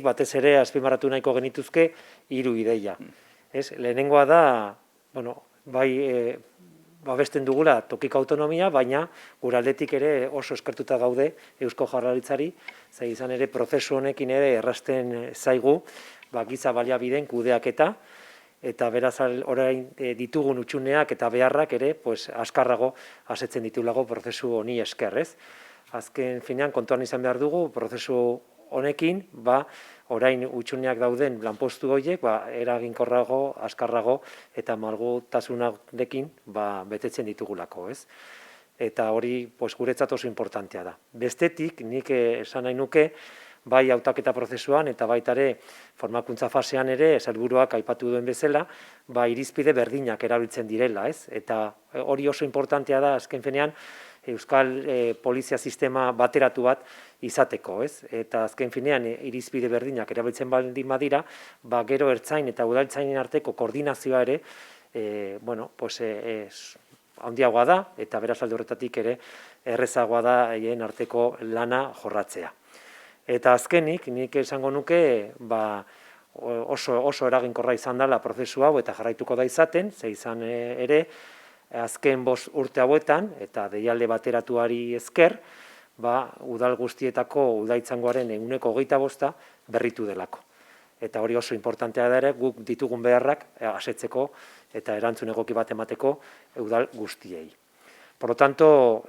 Batez ere azpimarratu nahiko genituzke 3 ideia. Lehenengoa da, bai babesten dugula tokiko autonomia, baina gure aldetik ere oso eskertuta gaude Eusko Jaurlaritzari, ze izan ere prozesu honekin ere errazten zaigu giza baliabideen kudeaketa, eta beraz orain ditugun hutsuneak eta beharrak ere azkarrago asetzen ditulago prozesu honi esker, ez? Azken finean kontuan izan behar dugu prozesu honekin, orain hutsuneak dauden lanpostu horiek eraginkorrago, azkarrago eta malgutasunarekin betetzen ditugulako, ez? Eta hori guretzat oso importantea da. Bestetik, nik esan nahi nuke, bai hautaketa prozesuan eta baita ere formakuntza fasean ere sailburuak aipatu duen bezala, irizpide berdinak erabiltzen direla, ez? Eta hori oso importantea da azken finean Euskal Polizia sistema bateratu bat izateko, ez? Eta azken finean irizpide berdinak erabiltzen baldin badira, gero ertzain eta udaltzainen arteko koordinazioa ere, handiagoa da, eta beraz alde horretatik ere errezagoa da haien arteko lana jorratzea. Eta azkenik, nik esango nuke, oso eraginkorra izan dela prozesu hau eta jarraituko da izaten, ze izan ere, azken 5 urte hauetan, eta deialde bateratuari esker, udal guztietako udaltzaingoaren 25% berritu delako. Eta hori oso importantea da ere, guk ditugun beharrak asetzeko eta erantzun egoki bat emateko udal guztiei. Por lo tanto,